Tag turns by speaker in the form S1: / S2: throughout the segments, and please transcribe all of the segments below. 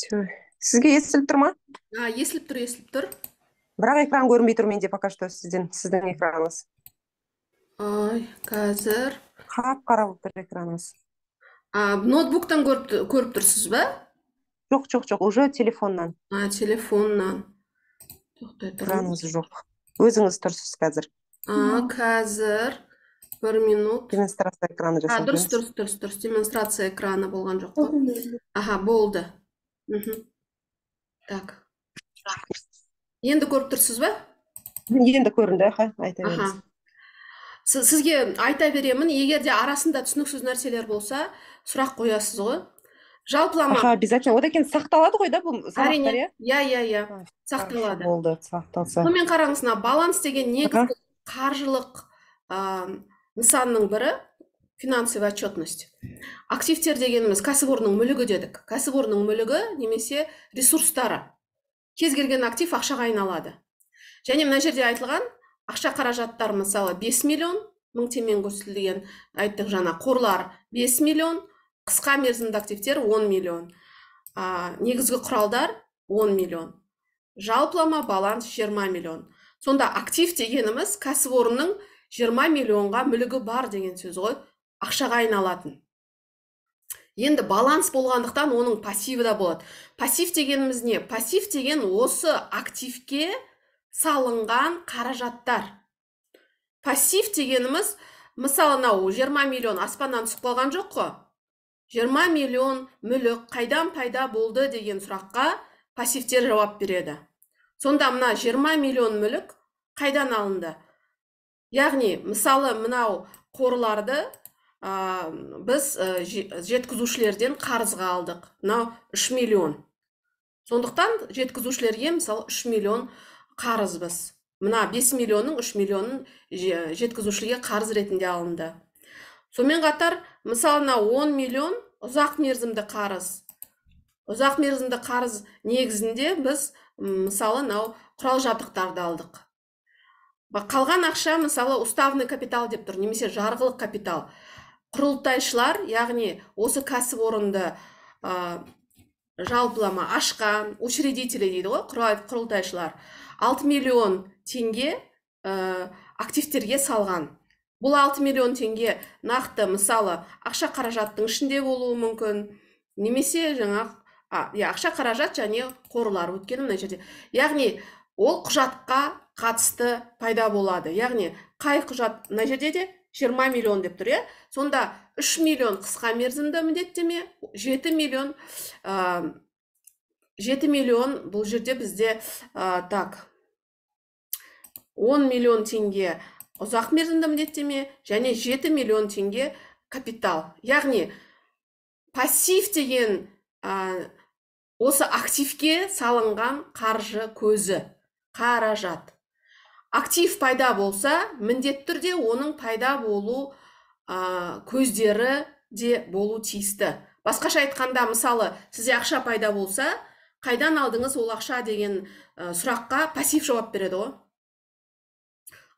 S1: Все. Сізге естіліп тұр ма?
S2: Естіліп тұр.
S1: Бірақ экран көрінбей тұр менде пока что сіздің экраныңыз.
S2: Ай, қазір.
S1: Қап-қара болып тұр экраныңыз.
S2: Ноутбуктан көріп тұрсыз ба?
S1: Жоқ, уже телефоннан.
S2: Телефоннан. Тоқтай тұрыңыз.
S1: Экраныңыз жоқ. Өзіңіз тұрсыз қазір.
S2: Қазір 1 минут.
S1: Демонстрация экраны жасап
S2: Дұрыс. Демонстрация экраны болған жоқ қой. Болды. Так. Енді көріп тұрсыз ба?
S1: Енді көрінді, айта беріңіз.
S2: Сізге айта беремін, егер де арасында түсініксіз нәрселер болса, сұрақ қоясыз ғой. Жалпылама.
S1: Обязательно. Одан кейін сақталады ғой да бұл сабақтар, иә?
S2: Иә, сақталады.
S1: Болды, сақталса.
S2: Сонымен қараңызына, баланс деген негізгі қаржылық нысанның бірі финансовая отчетность. Активтер дегеніміз кәсіпорынның мүлігі дедік. Кәсіпорынның мүлігі немесе ресурстары. Кез келген актив ақшаға айналады. Және мына жерде айтылған ақша қаражаттар мысалы 5 миллион, 1000 теңгемен көрсетілген, айттық жаңа қорлар 5 миллион, қысқа мерзімді активтер 10 миллион, негізгі құралдар 10 миллион, жалпылама баланс 20 миллион. Сонда актив дегеніміз кәсіпорынның 20 миллионға мүлігі бар деген сөз ғой, ақшаға айналатын. Енді баланс болғандықтан оның пассиві да болады. Пассив дегеніміз не? Пассив деген осы активке салынған қаражаттар. Пассив дегеніміз, мысалы, 20 миллион аспаннан түсіп қалған жоқ қой. 20 миллион мүлік қайдан пайда болды деген сұраққа пассивтер жауап береді. Сонда мына 20 миллион мүлік қайдан алынды? Яғни, мысалы, мынау қорларды біз жеткізушілерден қарызға алдық. Мынау 3 миллион. Сондықтан жеткізушілерге мысалы 3 миллион қарыз біз. Мына 5 миллионның 3 миллионын жеткізушілерге қарыз ретінде алынды. Сонымен қатар, мысалы 10 миллион ұзақ мерзімді қарыз. Ұзақ мерзімді қарыз негізінде біз мысалы құрал жабдықтарды алдық. Қалған ақша мысалы уставный капитал деп тұр, немесе жарғылық капитал. Құрылтайшылар, яғни осы кәсіпорынды жалпылама ашқан, учредители дейді ғой, құрылтайшылар. 6 миллион теңге активтерге салған. Бұл 6 миллион теңге нақты мысалы ақша қаражаттың ішінде болуы мүмкін, немесе ақша қаражат және қорлар өткені мына жерде. Яғни ол құжатқа қатысты пайда болады. Яғни қай құжат мына жерде де 20 миллион деп тұр, сонда 3 миллион қысқа мерзімді міндеттеме, 7 миллион бұл жерде бізде 10 миллион теңге ұзақ мерзімді міндеттеме, және 7 миллион теңге капитал. Яғни пассив деген осы активке салынған қаржы көзі, қаражат. Актив пайда болса, міндетті түрде оның пайда болу көздері де болу тиісті. Басқаша айтқанда, мысалы, сізде ақша пайда болса, қайдан алдыңыз ол ақша деген сұраққа пассив жауап береді ғой.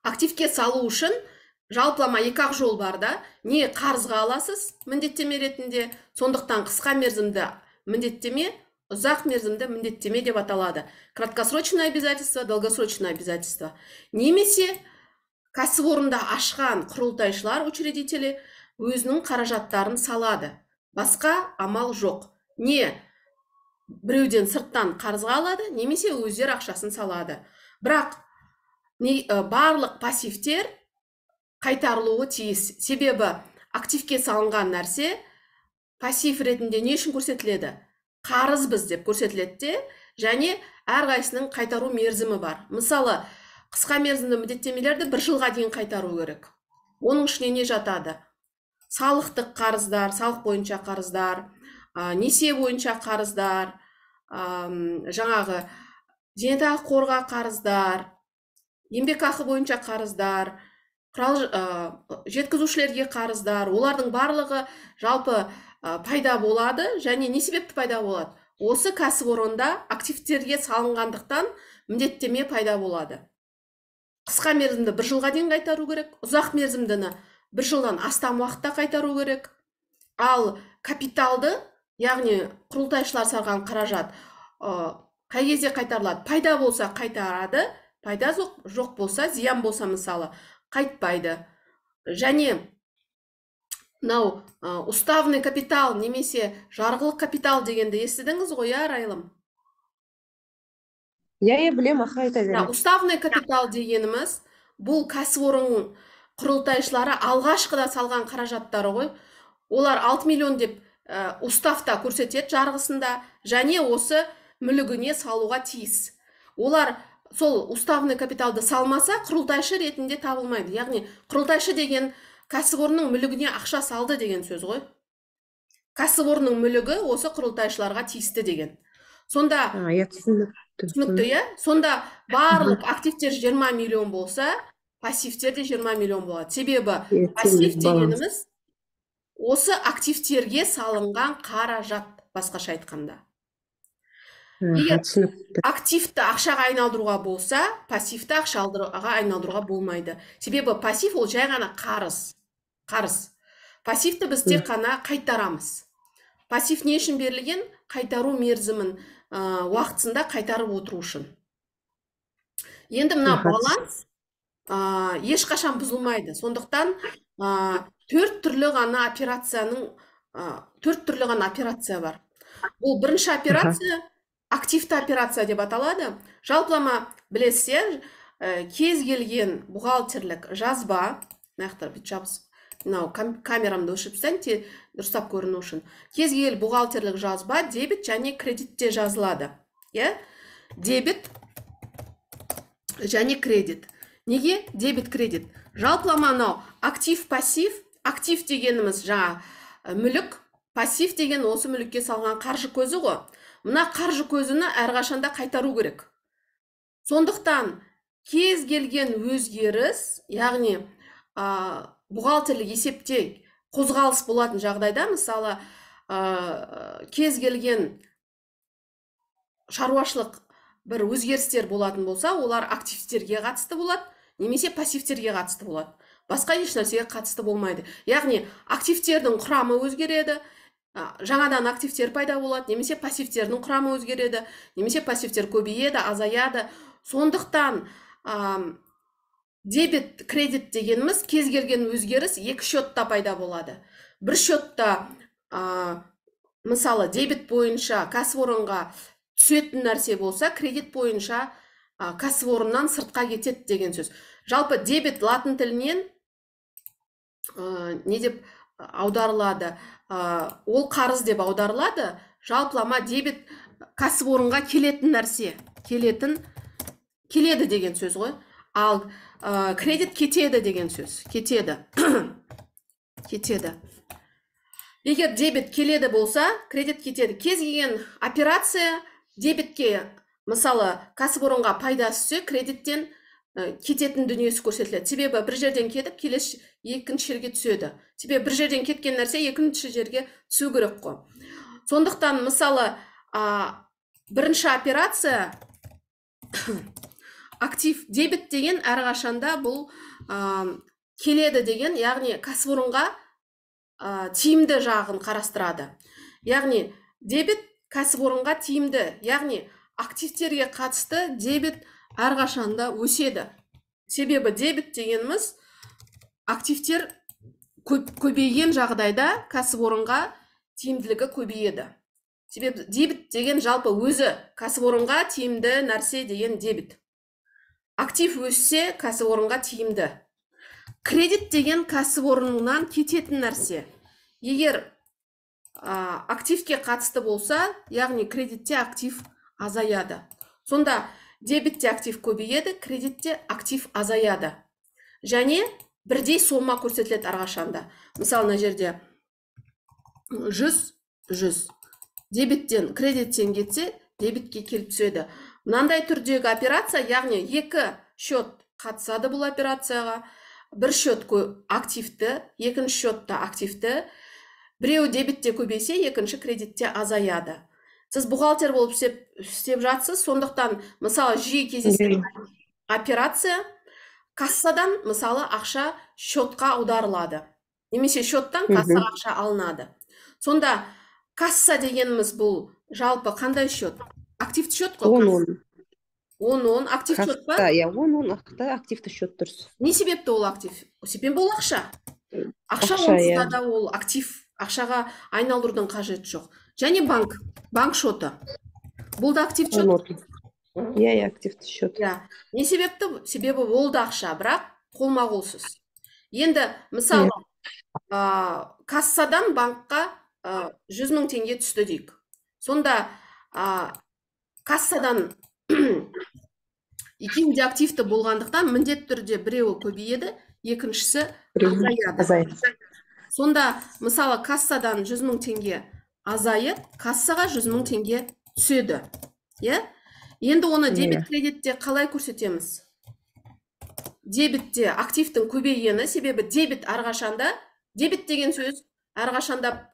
S2: Активке салу үшін жалпылама екі-ақ жол бар да, не қарызға аласыз міндеттеме ретінде, сондықтан қысқа мерзімді міндеттеме, ұзақ мерзімді міндеттеме деп аталады. Краткосрочное обязательство, долгосрочное обязательство. Немесе кәсіпорында ашқан құрылтайшылар, учредители өзінің қаражаттарын салады. Басқа амал жоқ. Не біреуден сырттан қарызға алады, немесе өздері ақшасын салады. Бірақ барлық пассивтер қайтарылуы тиіс. Себебі активке салынған нәрсе пассив ретінде не үшін көрсетіледі? Қарыз біз деп көрсетіледі, және әрқайсының қайтару мерзімі бар. Мысалы, қысқа мерзімді міндеттемелерді 1 жылға дейін қайтару керек. Оның ішіне не жатады? Салықтық қарыздар, салық бойынша қарыздар, несие бойынша қарыздар, жаңағы зейнетақы қорға қарыздар, еңбекақы бойынша қарыздар, жеткізушілерге қарыздар, олардың барлығы жалпы пайда болады, және не себепті пайда болады? Осы кәсіпорында активтерге салынғандықтан міндеттеме пайда болады. Қысқа мерзімді 1 жылға дейін қайтару керек, ұзақ мерзімдіні 1 жылдан астам уақытта қайтару керек. Ал капиталды яғни құрылтайшылар салған қаражат қай кезде қайтарылады? Пайда болса қайтарады, пайда жоқ болса, зиян болса мысалы қайтпайды. Және мынау уставный капитал немесе жарғылық капитал дегенді естідіңіз ғой, Райлым?
S1: Білем, айта беріңіз.
S2: Уставный капитал дегеніміз бұл кәсіпорын құрылтайшылары алғашқыда салған қаражаттары ғой. Олар 6 миллион деп уставта көрсетеді жарғысында, және осы мүлігіне салуға тиіс. Олар сол уставный капиталды салмаса, құрылтайшы ретінде табылмайды. Яғни құрылтайшы деген кәсіпорынның мүлігіне ақша салды деген сөз ғой. Кәсіпорынның мүлігі осы құрылтайшыларға тиісті деген. Сонда түсінікті, сонда барлық активтер 20 миллион болса, пассивтер де 20 миллион болады. Себебі пассив дегеніміз осы активтерге салынған қаражат, басқаша айтқанда. Егер активті ақшаға айналдыруға болса, пассивті ақшаға айналдыруға болмайды. Себебі пассив ол жай ғана қарыз. Пассивті біз тек қана қайтарамыз. Пассив не үшін берілген? Қайтару мерзімін уақытысында қайтарып отыру үшін. Енді мына баланс ешқашан бұзылмайды. Сондықтан 4 түрлі ғана операция бар. Бұл бірінші операция активті операция деп аталады. Жалпылама білесіздер, кез келген бухгалтерлік жазба, мынау камерамды өшіріп тастайын, дұрыстап көріну үшін. Кез келген бухгалтерлік жазба дебет және кредитте жазылады. Дебет және кредит. Неге дебет, кредит? Жалпылама мынау актив-пассив. Актив дегеніміз жаңа мүлік, пассив деген осы мүлікке салған қаржы көзі ғой. Мына қаржы көзіні әрқашанда қайтару керек. Сондықтан кез келген өзгеріс, яғни бухгалтерлік есепте қозғалыс болатын жағдайда, мысалы кез келген шаруашылық бір өзгерістер болатын болса, олар активтерге қатысты болады, немесе пассивтерге қатысты болады. Басқа еш нәрсеге қатысты болмайды. Яғни активтердің құрамы өзгереді, жаңадан активтер пайда болады, немесе пассивтердің құрамы өзгереді, немесе пассивтер көбейеді, азаяды. Сондықтан дебет, кредит дегеніміз кез келген өзгеріс екі счетта пайда болады. Бір счетта мысалы дебет бойынша кәсіпорынға түсетін нәрсе болса, кредит бойынша кәсіпорыннан сыртқа кетеді деген сөз. Жалпы дебет латын тілінен не деп аударылады? Ол қарыз деп аударылады. Жалпылама дебет кәсіпорынға келетін нәрсе, келеді деген сөз ғой. Ал кредит кетеді деген сөз, кетеді. Егер дебет келеді болса, кредит кетеді. Кез келген операция дебетке, мысалы, кәсіпорынға пайда түссе, кредиттен кететін дүниесі көрсетіледі. Себебі бір жерден кетіп, келесі екінші жерге түседі. Себебі бір жерден кеткен нәрсе екінші жерге түсу керек қой. Сондықтан, мысалы, бірінші операция актив, дебет деген әрқашанда бұл келеді деген, яғни кәсіпорынға тиімді жағын қарастырады. Яғни дебет кәсіпорынға тиімді, яғни активтерге қатысты дебет әрқашанда өседі. Себебі дебет дегеніміз активтер көбейген жағдайда кәсіпорынға тиімділігі көбейеді. Себебі дебет деген жалпы өзі кәсіпорынға тиімді нәрсе деген дебет. Актив өссе кәсіпорынға тиімді. Кредит деген кәсіпорыннан кететін нәрсе. Егер активке қатысты болса, яғни кредитте актив азаяды. Сонда дебетте актив көбейеді, кредитте актив азаяды. Және бірдей сома көрсетіледі әрқашанда. Мысалы, мына жерде 100. Дебеттен кредиттен кетсе, дебетке келіп түседі. Мынандай түрдегі операция, яғни екі счет қатысады бұл операцияға. Бір счет активті, екінші счетта активті. Біреу дебетте көбейсе, екінші кредитте азаяды. Сіз бухгалтер болып істеп жатсыз, сондықтан, мысалы, жиі кездескен операция кассадан, мысалы, ақша счетқа аударылады. Немесе счеттан кассаға ақша алынады. Сонда Касса дегеніміз бұл жалпы қандай счет? Активті счет қой.
S1: 10
S2: актив счет па?
S1: Касса, иә, 10 активті счет дұрыс.
S2: Не себепті ол актив? Себебі ол ақша. Ақша
S1: Ақша,
S2: онсыз
S1: иә.
S2: да ол актив. Ақшаға айналдырудың қажеті жоқ. Және банк счеты. Бұл да актив счет.
S1: Иә, активті счет.
S2: Не себепті? Себебі ол да ақша, бірақ қолма-қолсыз. Енді мысалы кассадан банкқа 100 000 теңге түсті дейік. Сонда кассадан екеуі де активті болғандықтан міндетті түрде біреуі көбейеді, екіншісі азаяды. Сонда мысалы кассадан 100 000 теңге азайып, кассаға 100 000 теңге түседі. Енді оны дебет кредитте қалай көрсетеміз? Дебетте активтің көбейгені, себебі дебет әрқашанда, дебет деген сөз әрқашанда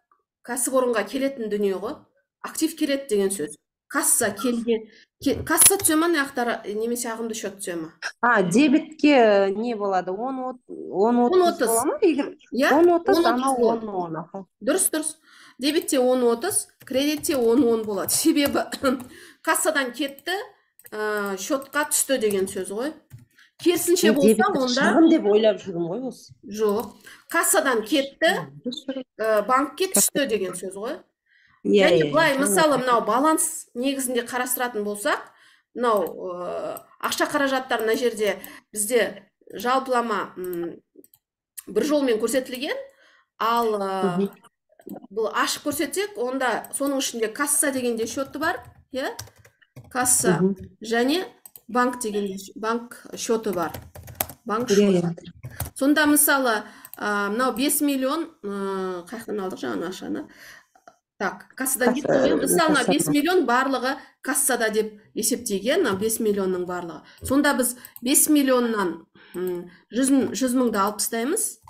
S2: кәсіпорынға келетін дүние ғой. Актив келеді деген сөз. Касса келген. Касса түсе ма, немесе ағымды счет түсе ма?
S1: Дебетке не болады? 10-30 бола ма? 10-30, анау 10-10.
S2: Дұрыс. Дебетте 10-30, кредитте 10-10 болады. Себебі кассадан кетті, счетқа түсті деген сөз ғой. Керісінше болса, онда...
S1: Шығын деп ойлап жүрмін ғой осы.
S2: Жоқ. Кассадан кетті, банкке түсті деген сөз ғой.
S1: Және
S2: былай, мысалы, мынау баланс негізінде қарастыратын болсақ, мынау ақша қаражаттар мына жерде бізде жалпылама бір жолмен көрсетілген, ал бұл ашық көрсетсек, онда соның ішінде касса дегенде счеты бар, касса және банк дегенде банк счеты бар. Банк счеты. Сонда мысалы, мынау 5 миллион, қайықтан алдық жаңа ақшаны. Кассадан кетті. Мысалы, 5 миллион барлығы кассада деп есептеген, 5 миллионның барлығы. Сонда біз 5 миллионнан 100 000-ды алып тастаймыз.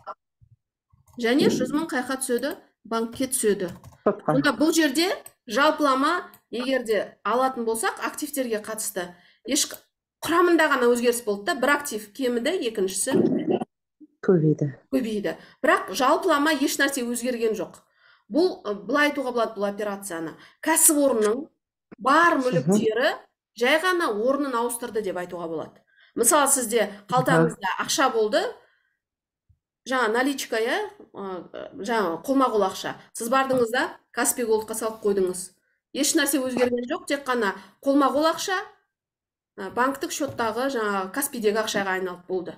S2: Және 100 000 қайқа түседі, банкке түседі. Сонда бұл жерде жалпылама, егерде алатын болсақ, активтерге қатысты құрамында ғана өзгеріс болды да, бір актив кеміді, екіншісі көбейді. Бірақ жалпылама еш нәрсе өзгерген жоқ. Бұлай айтуға болады бұл операцияны. Кәсіпорынның бар мүліктері жай ғана орнын ауыстырды деп айтуға болады. Мысалы, сізде қалтаңызда ақша болды, жаңа наличка, жаңа қолма-қол ақша. Сіз бардыңыз да Каспий Голдқа салып қойдыңыз. Еш нәрсе өзгерген жоқ, тек қана қолма-қол ақша банктік счеттағы жаңа Каспийдегі ақшаға айналып болды.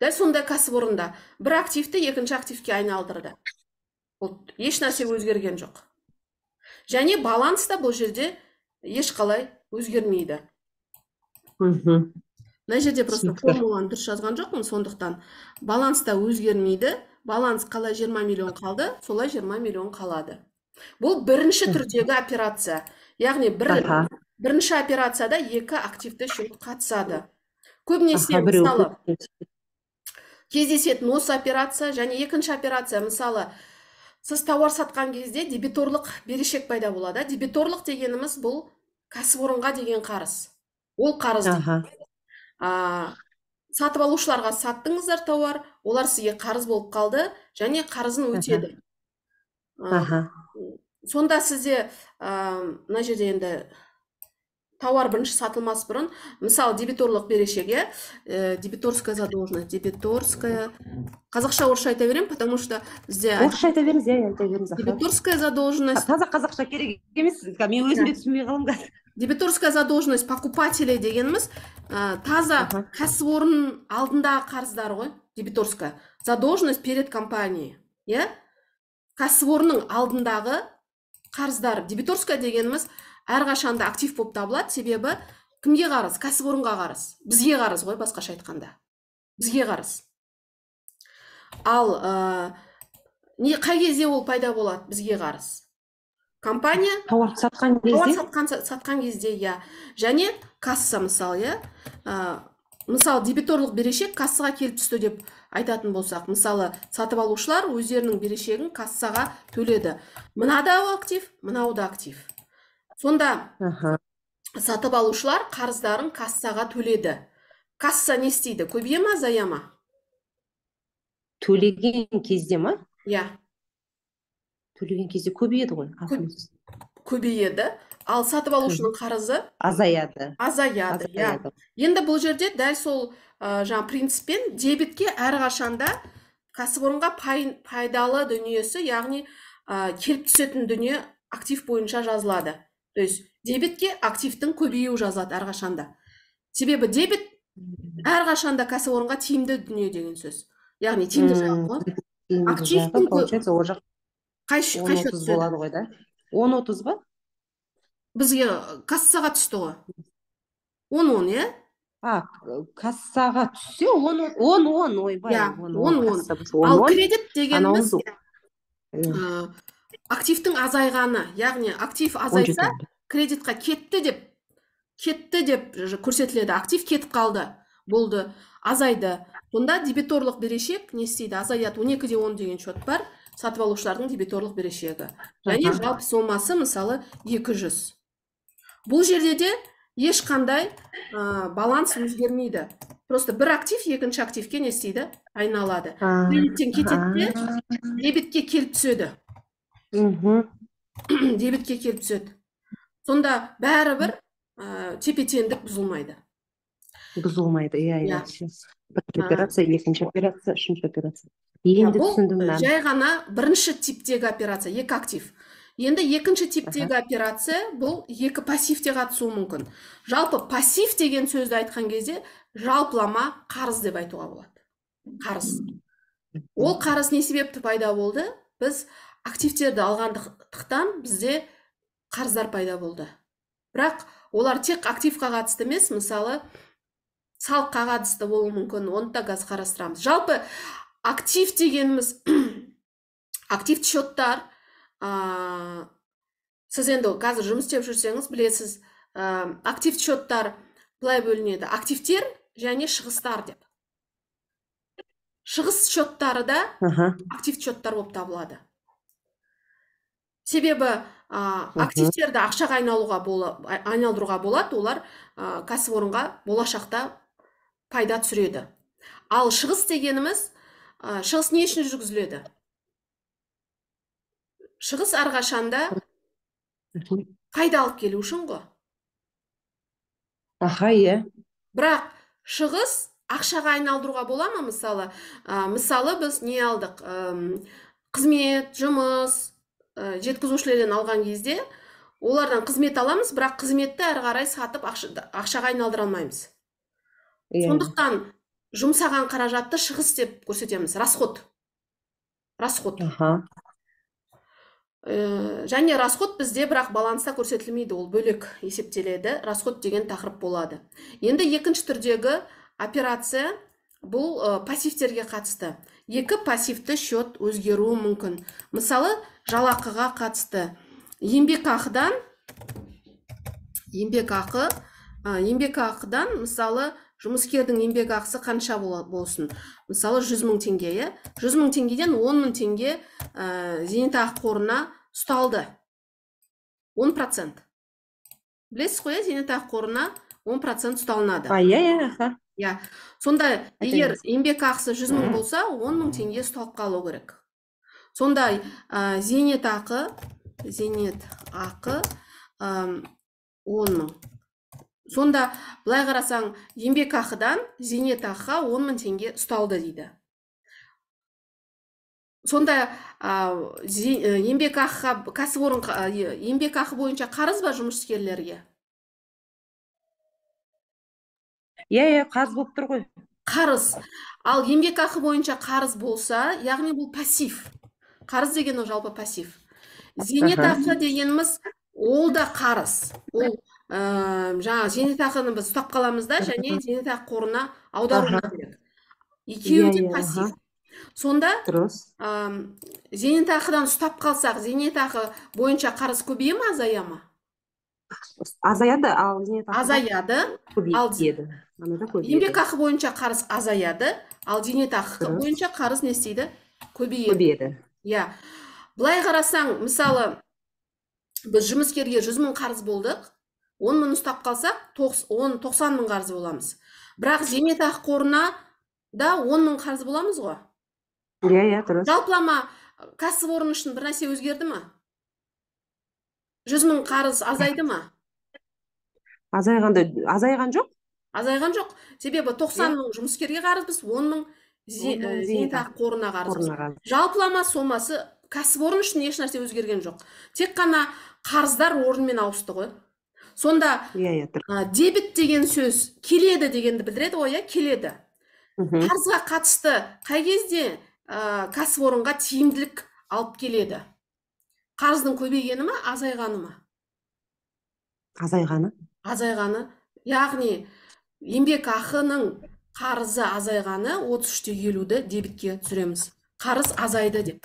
S2: Дәл сондай кәсіпорында бір активті екінші активке айналдырды. Еш нәрсе өзгерген жоқ. Және баланс та бұл жерде ешқалай өзгермейді. Мына жерде просто формуланы дұрыс жазған жоқпын, сондықтан баланс та өзгермейді. Баланс қалай 20 миллион қалды, солай 20 миллион қалады. Бұл бірінші түрдегі операция. Яғни бірінші операцияда екі активті счет қатысады. Көбінесе мысалы кездесетін осы операция және екінші операция, мысалы сіз тауар сатқан кезде дебиторлық берешек пайда болады. Дебиторлық дегеніміз бұл кәсіпорынға деген қарыз. Ол қарыз. Сатып алушыларға саттыңыздар тауар, олар сізге қарыз болып қалды және қарызын өтеді. Сонда сізде мына жерде енді тауар бірінші сатылмас бұрын, мысалы дебиторлық берешеге, дебиторская задолженность, қазақша орысша айта берем, потому что бізде
S1: орысша айта беріңіз, айта беріңіз.
S2: Дебиторская задолженность.
S1: Таза қазақша керек емес, мен өзім де түсінбей қалдым.
S2: Дебиторская задолженность покупателей дегеніміз таза кәсіпорын алдындағы қарыздар ғой, дебиторская задолженность перед компанией. Кәсіпорынның алдындағы қарыздар. Дебиторская дегеніміз әрқашанда актив болып табылады, себебі кімге қарыз? Кәсіпорынға қарыз. Бізге қарыз ғой, басқаша айтқанда. Бізге қарыз. Ал қай кезде ол пайда болады бізге қарыз? Компания
S1: тауар сатқан
S2: кезде, және касса, мысалы, мысалы дебиторлық берешек кассаға келіп түсті деп айтатын болсақ, мысалы сатып алушылар өздерінің берешегін кассаға төледі. Мынау да актив, мынау да актив. Сонда сатып алушылар қарыздарын кассаға төледі. Касса не істейді? Көбейе ма, азая ма?
S1: Төлеген кезде ма? төлеген кезде көбейеді ғой, ақымыз.
S2: көбейеді, ал сатып алушының қарызы
S1: Азаяды.
S2: азаяды. Иә. Енді бұл жерде дәл сол жаңа принциппен дебетке әрқашанда кәсіпорынға пайдалы дүниесі, яғни келіп түсетін дүние актив бойынша жазылады. То есть дебетке активтің көбеюі жазылады әрқашанда. Себебі дебет әрқашанда кәсіпорынға тиімді дүние деген сөз. Яғни тиімді жағы ғой. Активтің
S1: получается, ол жақ
S2: қай шөт
S1: 10-30 болады ғой да? 10-30 ба?
S2: Бізге кассаға түсті ғой. 10-10, иә?
S1: Кассаға түссе 10-10, ойбай.
S2: 10-10. Ал кредит дегеніміз активтің азайғаны, яғни актив азайса, кредитқа кетті деп көрсетіледі. Актив кетіп қалды, болды, азайды. Онда дебиторлық берешек не істейді? Азаяды. 12/10 деген шот бар, сатып алушылардың дебиторлық берешегі. Және жалпы сомасы мысалы 200. Бұл жерде де ешқандай баланс өзгермейді. Просто бір актив екінші активке не істейді? Айналады. Кредиттен кетеді, дебетке келіп түседі. Дебетке келіп түседі. Сонда бәрібір тепе-теңдік бұзылмайды.
S1: Бұзылмайды, иә. Бір операция, екінші операция, үшінші операция. Енді түсіндім.
S2: Жай ғана бірінші типтегі операция, екі актив. Енді екінші типтегі операция бұл екі пассивте қатысуы мүмкін. Жалпы пассив деген сөзді айтқан кезде жалпылама қарыз деп айтуға болады. Қарыз. Ол қарыз не себепті пайда болды? Біз активтерді алғандықтан бізде қарыздар пайда болды. Бірақ олар тек активқа қатысты емес, мысалы салыққа қатысты болуы мүмкін, оны да қазір қарастырамыз. Жалпы актив дегеніміз актив счеттар, сіз енді қазір жұмыс істеп жүрсеңіз білесіз, актив счеттар былай бөлінеді: активтер және шығыстар деп. Шығыс счеттары да актив счеттар болып табылады. Себебі активтерді ақшаға айналдыруға болады, олар кәсіпорынға болашақта пайда түсіреді. Ал шығыс дегеніміз, шығыс не үшін жүргізіледі? Шығыс әрқашанда пайда алып келу үшін ғой.
S1: Иә.
S2: Бірақ шығыс ақшаға айналдыруға бола ма? Мысалы біз не алдық? Қызмет, жұмыс, жеткізушілерден алған кезде олардан қызмет аламыз, бірақ қызметті әрі қарай сатып ақшаға айналдыра алмаймыз. Сондықтан жұмсаған қаражатты шығыс деп көрсетеміз. Расход. Және расход бізде бірақ баланста көрсетілмейді, ол бөлек есептеледі. Расход деген тақырып болады. Енді екінші түрдегі операция бұл пассивтерге қатысты. Екі пассивті счет өзгеруі мүмкін. Мысалы, жалақыға қатысты. Еңбекақыдан, мысалы, жұмыскердің еңбекақысы қанша болсын? Мысалы, 100 000 теңге. 100 000 теңгеден 10 000 теңге зейнетақы қорына ұсталды. 10%. Білесіз қой, зейнетақы қорына 10% ұсталынады.
S1: Иә.
S2: Сонда егер еңбекақысы 100 000 болса, 10 000 теңге ұсталып қалу керек. Сондай зейнетақы 10 000. Сонда былай қарасаң, еңбекақыдан зейнетақыға 10 000 теңге ұсталды дейді. Сонда еңбекақы бойынша қарыз ба жұмыскерлерге?
S1: Иә, қарыз болып тұр ғой.
S2: Қарыз. Ал еңбекақы бойынша қарыз болса, яғни бұл пассив. Қарыз деген ол жалпы пассив. Зейнетақы дегеніміз ол да қарыз. Ол жаңа зейнетақыны біз ұстап қаламыз да, және зейнетақы қорына аударуымыз керек. Екеуі де пассив. Сонда зейнетақыдан ұстап қалсақ, зейнетақы бойынша қарыз көбейе ма, азая ма?
S1: Азаяды, ал зейнетақы
S2: көбейеді. Еңбекақы бойынша қарыз азаяды, ал зейнетақы бойынша қарыз не істейді? Көбейеді. Иә. Былай қарасаң, мысалы, біз жұмыскерге 100 000 қарыз болдық, 10 000 ұстап қалсақ, 90 000 қарыз боламыз. Бірақ зейнетақы қорына да 10 000 қарыз боламыз ғой.
S1: Иә, дұрыс.
S2: Жалпылама кәсіпорын үшін бір нәрсе өзгерді ма? 100 мың қарыз азайды ма?
S1: Азайған жоқ.
S2: Азайған жоқ. Себебі 90 мың жұмыскерге қарызбыз, 10 мың зейнетақы қорына қарызбыз. Жалпылама сомасы кәсіпорын үшін еш нәрсе өзгерген жоқ. Тек қана қарыздар орнымен ауысты ғой. Сонда дебет деген сөз келеді дегенді білдіреді ғой, келеді. Қарызға қатысты қай кезде кәсіпорынға тиімділік алып келеді? Қарыздың көбейгені ма, азайғаны ма?
S1: Азайғаны.
S2: Азайғаны. Яғни еңбек ақының қарызы азайғаны 33/50-ді дебетке түсіреміз. Қарыз азайды деп.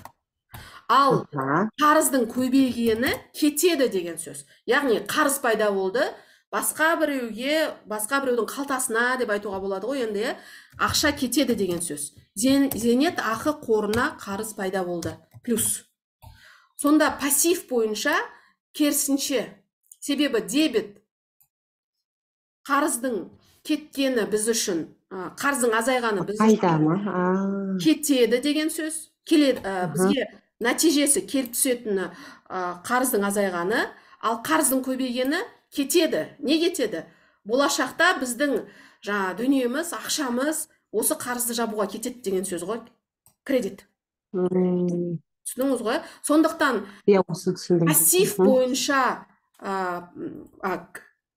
S2: Ал қарыздың көбейгені кетеді деген сөз. Яғни қарыз пайда болды, басқа біреудің қалтасына деп айтуға болады ғой, енді ақша кетеді деген сөз. Зейнет ақы қорына қарыз пайда болды. Плюс. Сонда пассив бойынша керісінше, себебі дебет қарыздың кеткені біз үшін, қарыздың азайғаны біз үшін кетеді деген сөз. Бізге нәтижесі келіп түсетіні қарыздың азайғаны, ал қарыздың көбейгені кетеді. Не кетеді? Болашақта біздің дүниеміз, ақшамыз осы қарызды жабуға кетеді деген сөз ғой. Кредит. Түсініңіз ғой? Сондықтан пассив бойынша,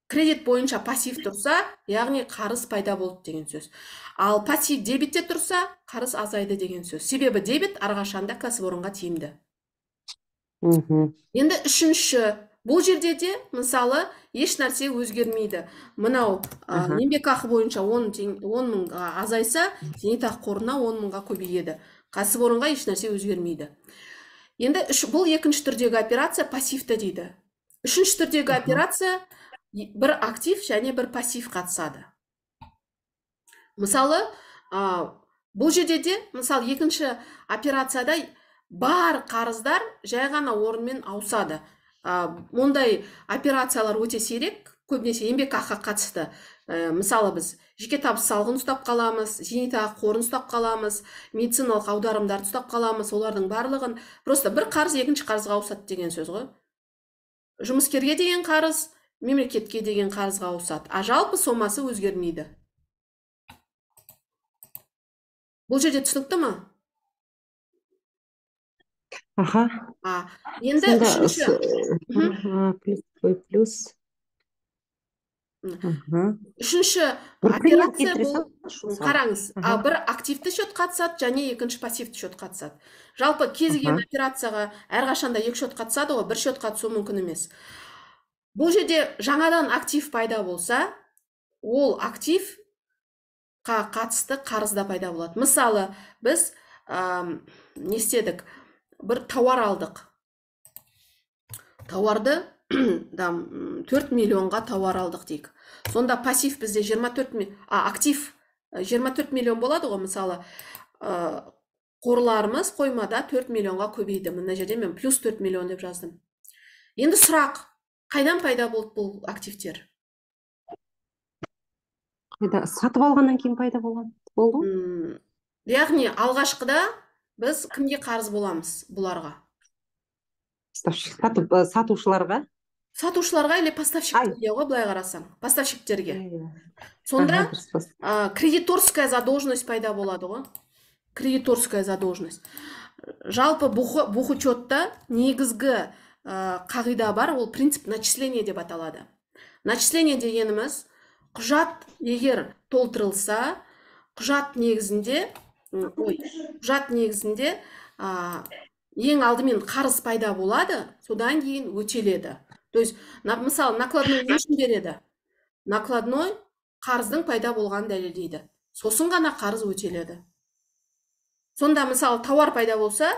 S2: кредит бойынша пассив тұрса, яғни қарыз пайда болды деген сөз. Ал пассив дебетте тұрса, қарыз азайды деген сөз. Себебі дебет әрқашанда кәсіпорынға тиімді. Енді үшінші, бұл жерде де мысалы еш нәрсе өзгермейді. Мынау еңбек ақы бойынша 10 мыңға азайса, зейнетақы қорына 10 мыңға көбейеді. Кәсіпорынға еш нәрсе өзгермейді. Енді бұл екінші түрдегі операция пассивті дейді. Үшінші түрдегі операция бір актив және бір пассив қатысады. Мысалы, бұл жерде де, мысалы, екінші операцияда бар қарыздар жай ғана орынмен ауысады. Ондай операциялар өте сирек, көбінесе еңбек ақыға қатысты. Мысалы, біз жеке табыс салығын ұстап қаламыз, зейнетақы қорын ұстап қаламыз, медициналық аударымдарды ұстап қаламыз, олардың барлығын просто бір қарыз екінші қарызға ауысады деген сөз ғой. Жұмыскерге деген қарыз мемлекетке деген қарызға ауысады, а жалпы сомасы өзгермейді. Бұл жерде түсінікті ма? Енді үшінші операция бұл, қараңыз, бір активті шот қатысады, және екінші пассивті шот қатысады. Жалпы кез келген операцияға әрқашанда екі шот қатысады ғой, бір шот қатысу мүмкін емес. Бұл жерде жаңадан актив пайда болса, ол активқа қатысты қарызда пайда болады. Мысалы, біз не істедік? Бір тауар алдық. Тауарды 4 миллионға тауар алдық дейік. Сонда пассив бізде актив 24 миллион болады ғой, мысалы, қорларымыз қоймада 4 миллионға көбейді. Мына жерде мен плюс 4 миллион деп жаздым. Енді сұрақ, қайдан пайда болды бұл активтер?
S1: Сатып алғаннан кейін пайда болды?
S2: Яғни, алғашқыда біз кімге қарыз боламыз бұларға?
S1: Сатушыларға?
S2: Сатушыларға или поставщиктерге ғой, былай қарасаң. Поставщиктерге. Сонда кредиторская задолженность пайда болады ғой. Кредиторская задолженность. Жалпы бухучетта негізгі қағида бар, ол принцип начисления деп аталады. Начисление дегеніміз, құжат егер толтырылса, құжат негізінде ең алдымен қарыз пайда болады, содан кейін өтеледі. То есть, мысалы, накладной не үшін береді? Накладной қарыздың пайда болғанын дәлелдейді. Сосын ғана қарыз өтеледі. Сонда, мысалы, тауар пайда болса,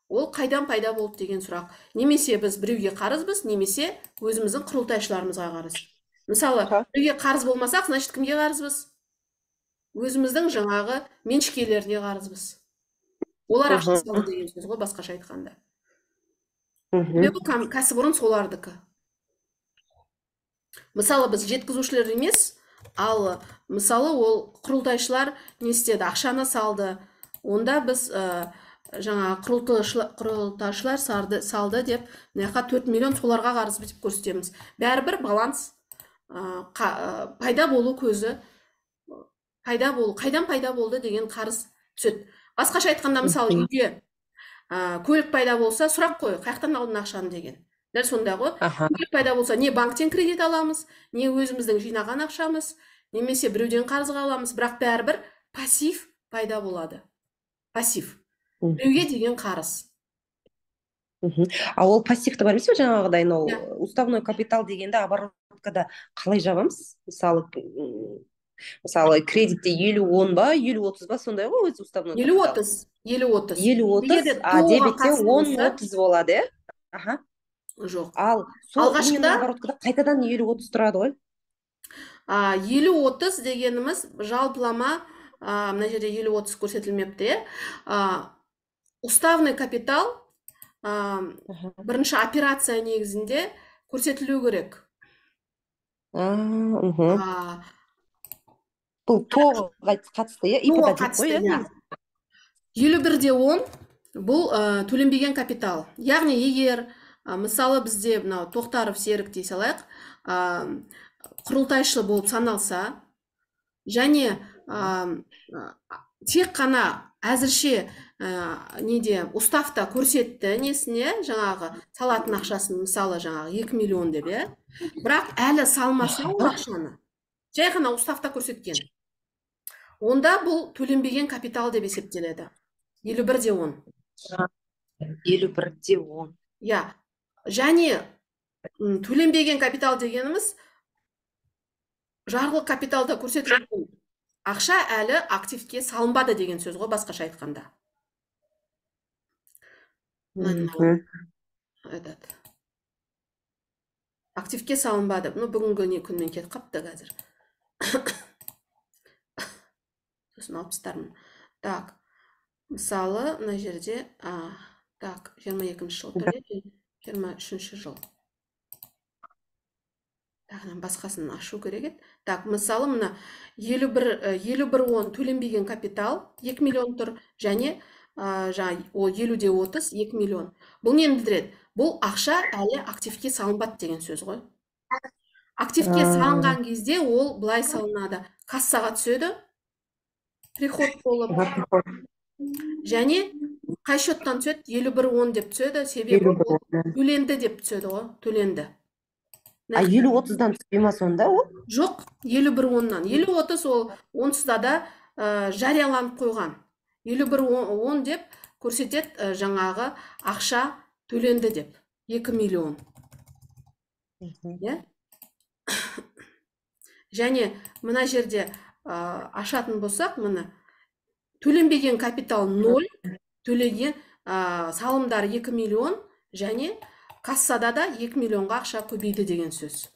S2: ол қайдан пайда болды деген сұрақ. Немесе біз біреуге қарызбыз, немесе өзіміздің құрылтайшыларымызға қарыз. Мысалы, біреуге қарыз болмасақ, значит, кімге қарызбыз? Өзіміздің жаңағы меншікелеріне қарызбыз. Олар ақша салды деген сөз ғой, басқаша айтқанда. Кәсіпорын солардікі. Мысалы, біз жеткізушілер емес, ал мысалы ол құрылтайшылар не істеді, ақшаны салды. Онда біз жаңа құрылтайшылар салды деп мына жаққа 4 миллион соларға қарыз бітіп көрсетеміз. Бәрібір баланс пайда болу көзі қайдан пайда болды деген қарыз түседі. Басқаша айтқанда, мысалы, үйге көлік пайда болса, сұрақ қой, қаяқтан алдың ақшаны деген. Дәл сондай ғой. Көлік пайда болса, не банктен кредит аламыз, не өзіміздің жинаған ақшамыз, немесе біреуден қарызға аламыз, бірақ бәрібір пассив пайда болады. Пассив. Біреуге деген қарыз.
S1: А ол пассивті бар емес пе жаңағыдай, уставной капитал дегенде обороткада қалай жабамыз? Мысалы, кредитте 50-10 ба, 50-30 ба, сондай ғой өзі уставной капитал.
S2: 50-30.
S1: 50-30, а дебетте 10-30 болады, е?
S2: Жоқ.
S1: Ал сол обороткада қайтадан 50-30 тұрады ғой?
S2: 50-30 дегеніміз жалпылама, мына жерде 50-30 көрсетілмепті, уставный капитал бірінші операция негізінде көрсетілу керек.
S1: Бұл тоғыға қатысты, ипотека қой,
S2: 51-10 бұл төленбеген капитал. Яғни, егер мысалы бізде Тоқтаров Серік дей салайық, құрылтайшы болып саналса, және тек қана әзірше уставта көрсетті несіне, жаңағы салатын ақшасын, мысалы, жаңағы 2 миллион деп, бірақ әлі салмаса ол ақшаны, жай ғана уставта көрсеткен. Онда бұл төленбеген капитал деп есептеледі. 51-10.
S1: 51-10.
S2: Және төленбеген капитал дегеніміз жарғылық капиталда көрсетілген ақша әлі активке салынбады деген сөз ғой, басқаша айтқанда. Активке салынбады. Бүгінгі күнмен кетіп қапты қазір. Сосын алып тастармын. Так, мысалы, мына жерде 22-ші жыл төле, 23-ші жыл. Басқасын ашу керек еді. Так, мысалы, мына 51-10 төленбеген капитал 2 миллион тұр, және 50-30 2 миллион. Бұл нені білдіреді? Бұл ақша әлі активке салынбады деген сөз ғой. Активке салынған кезде ол былай салынады. Кассаға түседі, приход болып. Және қай счеттан түседі? 51-10 деп түседі, себебі ол төленді деп түседі ғой, төленді.
S1: 50-30-дан түспей ма сонда ол?
S2: Жоқ, 51-10-нан. 50-30 ол онсызда да жарияланып қойған. 51-10 деп көрсетеді жаңағы ақша төленді деп. 2 миллион. Және мына жерде ашатын болсақ, мына төленбеген капитал 0, төлеген салымдар 2 миллион, және кассада да 2 миллионға ақша көбейді деген сөз.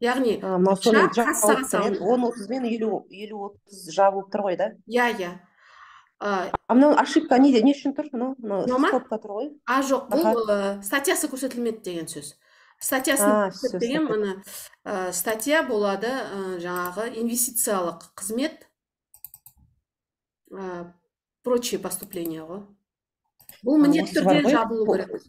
S2: Яғни, ақша кассаға салынды.
S1: 10-30 мен 50-30 жабылып тұр ғой, да?
S2: Мынау
S1: ошибка не үшін тұр? Скобка тұр ғой?
S2: Жоқ, бұл статьясы көрсетілмеді деген сөз. Статьясын көрсетпеген, мұны статья болады жаңағы инвестициялық қызмет, прочие поступления ғой. Бұл міндетті түрде жабылу керек.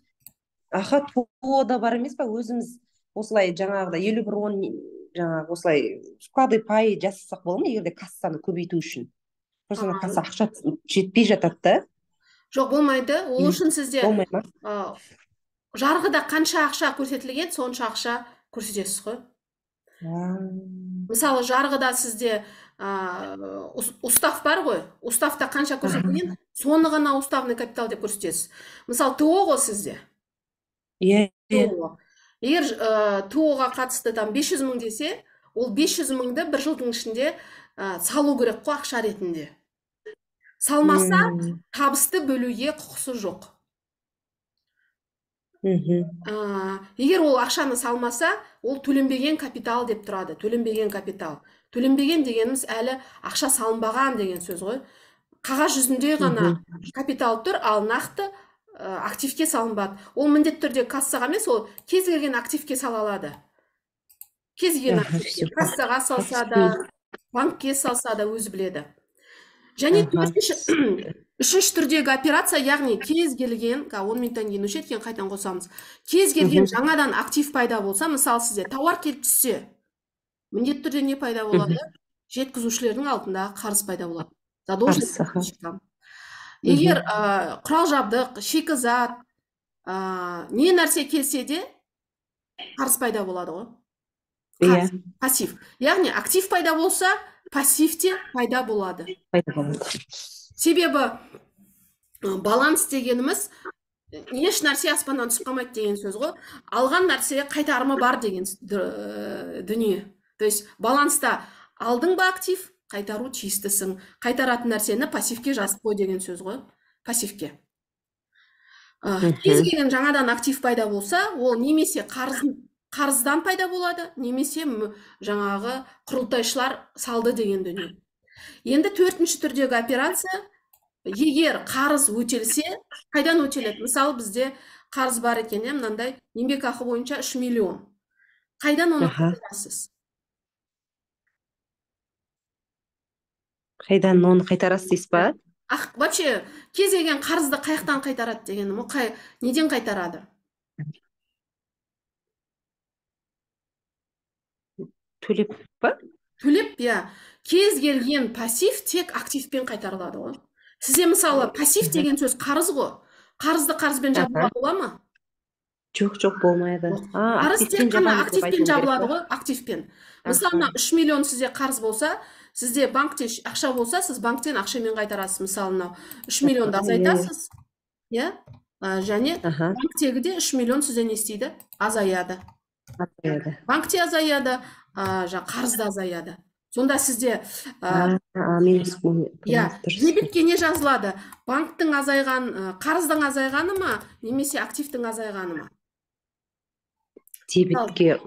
S1: ТО-да бар емес па, өзіміз осылай жаңағыда 51-10 жаңағы осылай вклады пай жасасақ болады ма, егерде кассаны көбейту үшін? Просто касса ақша жетпей жатады да?
S2: Жоқ, болмайды. Ол үшін сізде жарғыда қанша ақша көрсетілген, сонша ақша көрсетесіз ғой. Мысалы, жарғыда сізде устав бар ғой, уставта қанша көрсетілген, соны ғана уставный капитал деп көрсетесіз. Мысалы, ТО ғой сізде. Егер ТО-ға қатысты 500 мың десе, ол 500 мыңды бір жылдың ішінде салу керек қой ақша ретінде. Салмаса, табысты бөлуге құқысы жоқ. Егер ол ақшаны салмаса, ол төленбеген капитал деп тұрады. Төленбеген капитал. Төленбеген дегеніміз әлі ақша салынбаған деген сөз ғой. Қағаз жүзінде ғана капитал тұр, ал нақты активке салынбады. Ол міндетті түрде кассаға емес, ол кез келген активке сала алады. Кез келген активке. Кассаға салса да, банкке салса да өзі біледі. Және Үшінші түрдегі операция, яғни кез келген, 10 минуттан кейін өшеді екен, қайтадан қосамыз. Кез келген жаңадан актив пайда болса, мысалы сізде тауар келіп түссе, міндетті түрде не пайда болады? Жеткізушілердің алдындағы қарыз пайда болады. Егер құрал жабдық, шикізат, не нәрсе келсе де қарыз пайда болады ғой. Пассив. Яғни актив пайда болса, пассив те пайда болады. Себебі баланс дегеніміз еш нәрсе аспаннан түсіп қалмайды деген сөз ғой. Алған нәрсе қайтарымы бар деген дүние. То есть баланста алдың ба актив, қайтару тиістісің. Қайтаратын нәрсені пассивке жазып қой деген сөз ғой. Пассивке. Кез келген жаңадан актив пайда болса, ол немесе қарыздан пайда болады, немесе жаңағы құрылтайшылар салды деген дүние. Енді төртінші түрдегі операция, егер қарыз өтелсе, қайдан өтеледі? Мысалы, бізде қарыз бар екен, мынандай еңбекақы бойынша 3 миллион. Қайдан оны қайтарасыз?
S1: Қайдан оны қайтарасыз дейсіз ба?
S2: Вообще, кез келген қарызды қаяқтан қайтарады дегенім, неден қайтарады?
S1: Төлеп па?
S2: Төлеп, кез келген пассив тек активпен қайтарылады ғой. Сізде мысалы пассив деген сөз қарыз ғой. Қарызды қарызбен жабуға бола ма?
S1: Жоқ, болмайды.
S2: Қарыз тек қана активпен жабылады ғой, активпен. Мысалы, 3 миллион сізде қарыз болса, сізде банкте ақша болса, сіз банктен ақшамен қайтарасыз. Мысалы, 3 миллионды азайтасыз. Және банктегі де 3 миллион сізде не істейді? Азаяды. Банкте азаяды, қарызда азаяды. Сонда сізде дебетке не жазылады? Банктың азайған, қарыздың азайғаны ма, немесе активтің азайғаны ма?
S1: Дебетке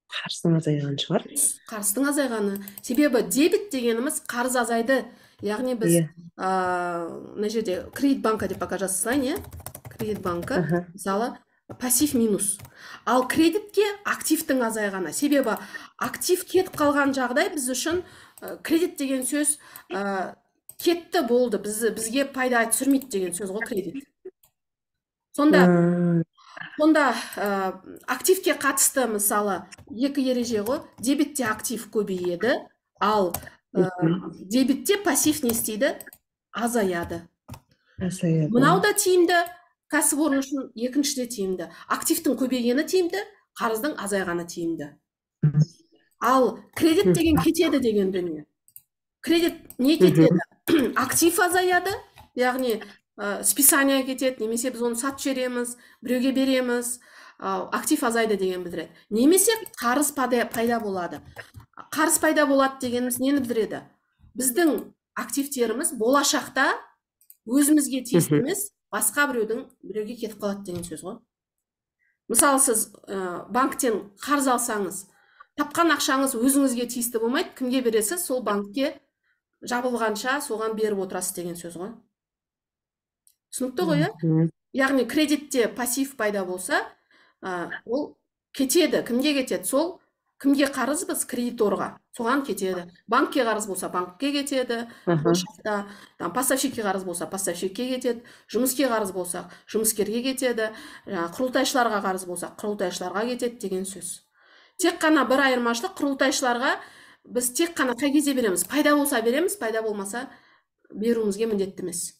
S1: қарыздың азайғаны шығар.
S2: Қарыздың азайғаны. Себебі дебет дегеніміз қарыз азайды. Яғни біз мына жерде кредит банка деп пока жазсайын, кредит банка, мысалы, пассив минус. Ал кредитке активтің азайғаны. Себебі актив кетіп қалған жағдай біз үшін кредит деген сөз кетті болды, бізге пайда түсірмейді деген сөз ғой кредит. Сонда активке қатысты мысалы екі ереже ғой, дебетте актив көбейеді, ал дебетте пассив не істейді? Азаяды. Мынау да тиімді, кәсіпорын үшін екіншіде тиімді. Активтің көбейгені тиімді, қарыздың азайғаны тиімді. Ал кредит деген кетеді деген дүние. Кредит не кетеді? Актив азаяды, яғни списание кетеді, немесе біз оны сатып жібереміз, біреуге береміз, актив азайды деген білдіреді. Немесе қарыз пайда болады. Қарыз пайда болады дегеніміз нені білдіреді? Біздің активтеріміз болашақта өзімізге тиісті емес, басқа біреуге кетіп қалады деген сөз ғой. Мысалы, сіз банктен қарыз алсаңыз, тапқан ақшаңыз өзіңізге тиісті болмайды, кімге бересіз, сол банкке жабылғанша соған беріп отырасыз деген сөз ғой. Түсінікті ғой, Яғни кредитте пассив пайда болса, ол кетеді. Кімге кетеді? Сол кімге қарызбыз? Кредиторға. Соған кетеді. Банкке қарыз болса, банкке кетеді. Поставщикке қарыз болса, поставщикке кетеді. Жұмыске қарыз болса, жұмыскерге кетеді. Құрылтайшыларға қарыз болса, құрылтайшыларға кетеді деген сөз. Тек қана бір айырмашылық, құрылтайшыларға біз тек қана қай кезде береміз? Пайда болса береміз, пайда болмаса беруімізге міндетті емес.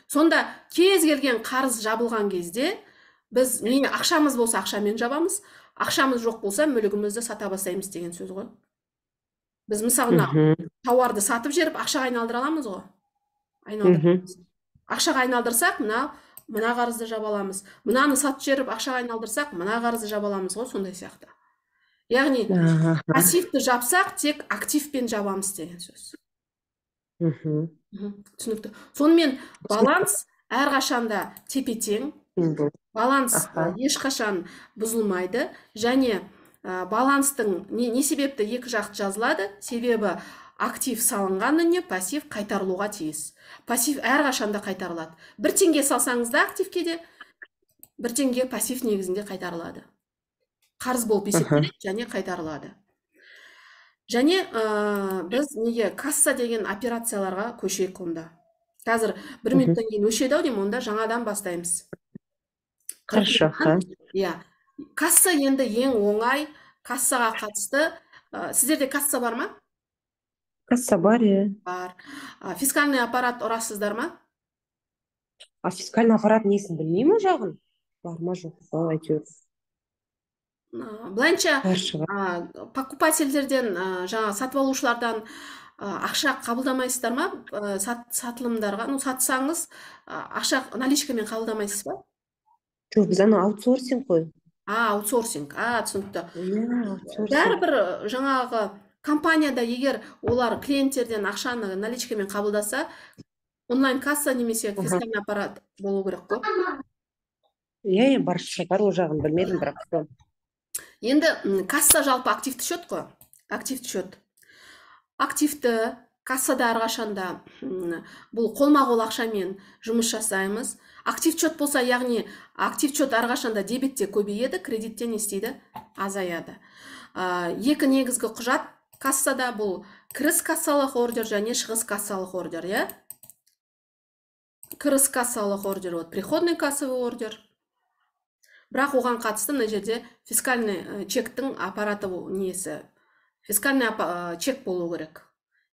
S2: Сонда кез келген қарыз жабылған кезде біз ақшамыз болса ақшамен жабамыз, ақшамыз жоқ болса мүлігімізді сата бастаймыз деген сөз ғой. Біз мысалы тауарды сатып жеріп ақшаға айналдыра аламыз ғой. Ақшаға айналдырсақ, мына қарызды жаба аламыз. Мынаны сатып жеріп ақшаға айналдырсақ, мына қарызды жаба аламыз ғой, сондай сияқты. Яғни пассивті жапсақ, тек активпен жабамыз деген сөз. Түсінікті. Сонымен баланс әрқашанда тепе-тең, баланс ешқашан бұзылмайды, және баланстың не себепті екі жақты жазылады? Себебі актив салынғанына пассив қайтарылуға тиіс. Пассив әрқашанда қайтарылады. 1 теңге салсаңыз да активке де 1 теңге пассив негізінде қайтарылады. Қарыз болып есептеледі және қайтарылады. Және біз неге касса деген операцияларға көшейік онда. Қазір бір
S1: Мгм.
S2: минуттан кейін өшеді ау деймін, онда жаңадан бастаймыз.
S1: Хорошо.
S2: Иә. Касса енді ең оңай, кассаға қатысты. Сіздерде касса бар ма?
S1: Касса бар, иә.
S2: Бар. Фискальный аппарат ұрасыздар ма?
S1: А фискальный аппарат несін білмеймін, жағын. Бар ма жоқ па, әйтеуір.
S2: Былайынша
S1: Бар шығар.
S2: покупательдерден, жаңа сатып алушылардан ақша қабылдамайсыздар ма? Сатылымдарға, сатсаңыз, ақша наличкамен қабылдамайсыз ба?
S1: Жоқ, біз ана аутсорсинг қой.
S2: Аутсорсинг. Түсінікті.
S1: Иә, аутсорсинг.
S2: Бәрібір жаңағы компанияда егер олар клиенттерден ақшаны наличкамен қабылдаса, онлайн касса немесе фискальный аппарат болу керек қой.
S1: Иә, бар шығар, ол жағын білмедім, бірақ.
S2: Енді касса жалпы активті счет қой. Активті счет. Активті кассада әрқашанда бұл қолма-қол ақшамен жұмыс жасаймыз. Актив счет болса, яғни актив счет әрқашанда дебетте көбейеді, кредитте не істейді? Азаяды. Екі негізгі құжат кассада бұл кіріс кассалық ордер және шығыс кассалық ордер, иә? Кіріс кассалық ордер, приходный кассовый ордер. Бірақ оған қатысты мына жерде фискальный чектің аппараты несі? Фискальный чек болу керек.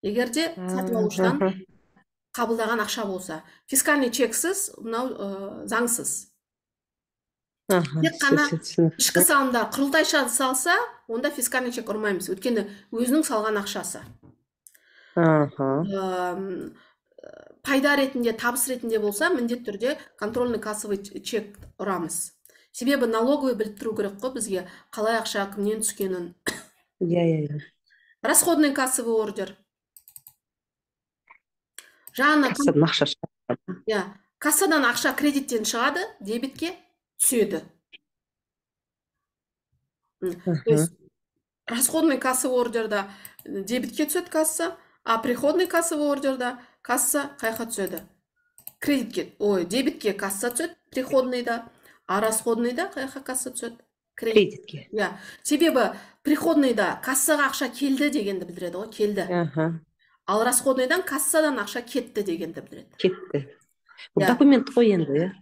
S2: Егерде сатып алушыдан қабылдаған ақша болса. Фискальный чексіз, мынау заңсыз. Тек қана ішкі салымдар құрылтайша салса, онда фискальный чек ұрмаймыз. Өйткені өзінің салған ақшасы. Пайда ретінде, табыс ретінде болса, міндетті түрде контрольный кассовый чек ұрамыз. Себебі налоговый біліп тұру керек қой бізге, қалай ақша кімнен түскенін.
S1: Иә.
S2: Расходный кассовый ордер.
S1: Кассадан ақша шығады.
S2: Кассадан ақша кредиттен шығады, дебетке түседі. Расходный кассовый ордерда дебетке түседі касса, а приходный кассовый ордерда касса қайқа түседі? Кредитке, дебетке касса түседі, приходныйда, а расходныйда қайқа касса түседі?
S1: Кредитке.
S2: Себебі приходныйда кассаға ақша келді дегенді білдіреді ғой, келді. Ал расходныйдан кассадан ақша кетті дегенді білдіреді.
S1: Кетті. Документ қой енді.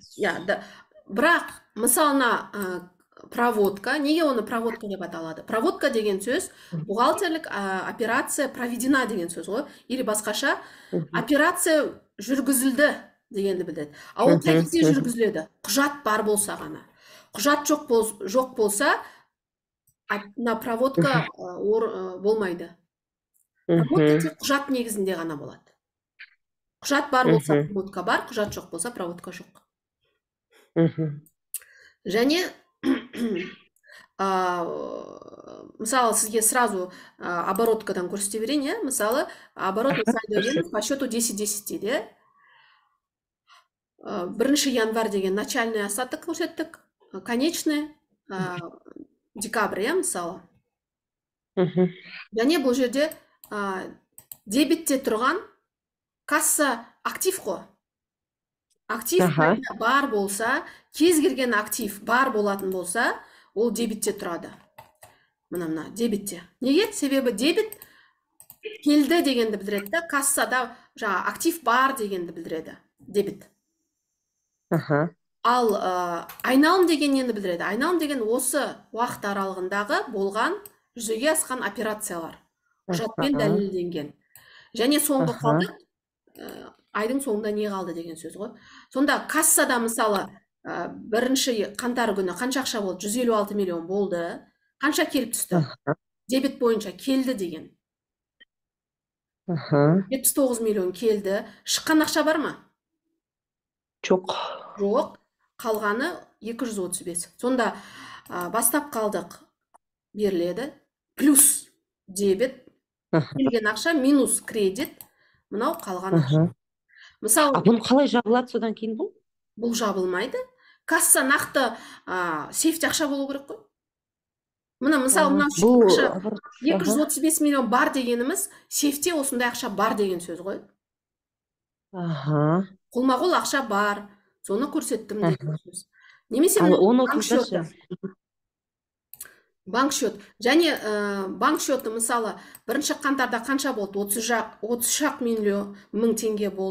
S2: Бірақ, мысалына проводка, неге оны проводка деп аталады? Проводка деген сөз, бухгалтерлік операция проведена деген сөз ғой. Или басқаша, операция жүргізілді дегенді білдіреді. А ол қай кезде жүргізіледі? Құжат бар болса ғана. Құжат жоқ болса, на проводка болмайды. Проводка тек құжат негізінде ғана болады. Құжат бар болса, проводка бар, құжат жоқ болса, проводка жоқ. Және, мысалы, сізге сразу обороткадан көрсете берейін, мысалы, оборотный сальдо по счету 10-10 дейді. 1 январь деген начальный остаток көрсеттік, конечный декабрь, мысалы. Және бұл жерде дебетте тұрған касса актив қой. Актив бар болса, кез келген актив бар болатын болса, ол дебетте тұрады. Мына дебетте. Неге? Себебі дебет келді дегенді білдіреді, кассада актив бар дегенді білдіреді. Дебет. Ал айналым деген нені білдіреді? Айналым деген осы уақыт аралығындағы болған жүзеге асқан операциялар. Құжатпен дәлелденген. Және соңғы қалды, айдың соңында не қалды деген сөз ғой. Сонда кассада мысалы 1 қаңтар күні қанша ақша болды? 156 миллион болды. Қанша келіп түсті? Дебет бойынша келді деген. 79 миллион келді. Шыққан ақша бар ма?
S1: Жоқ.
S2: Қалғаны 235. Сонда бастап қалдық беріледі. Плюс дебет, келген ақша, минус кредит, мынау қалған ақша. Мысалы,
S1: бұны қалай жабылады содан кейін бұл?
S2: Бұл жабылмайды. Касса нақты сейфте ақша болу керек қой. Мысалы, 235 миллион бар дегеніміз, сейфте осындай ақша бар деген сөз ғой. Қолма-қол ақша бар, соны көрсеттім деген сөз. Немесе банк счет. Және банк счеты мысалы 1 қаңтарда қанша болды? 33 ақ мың теңге болды.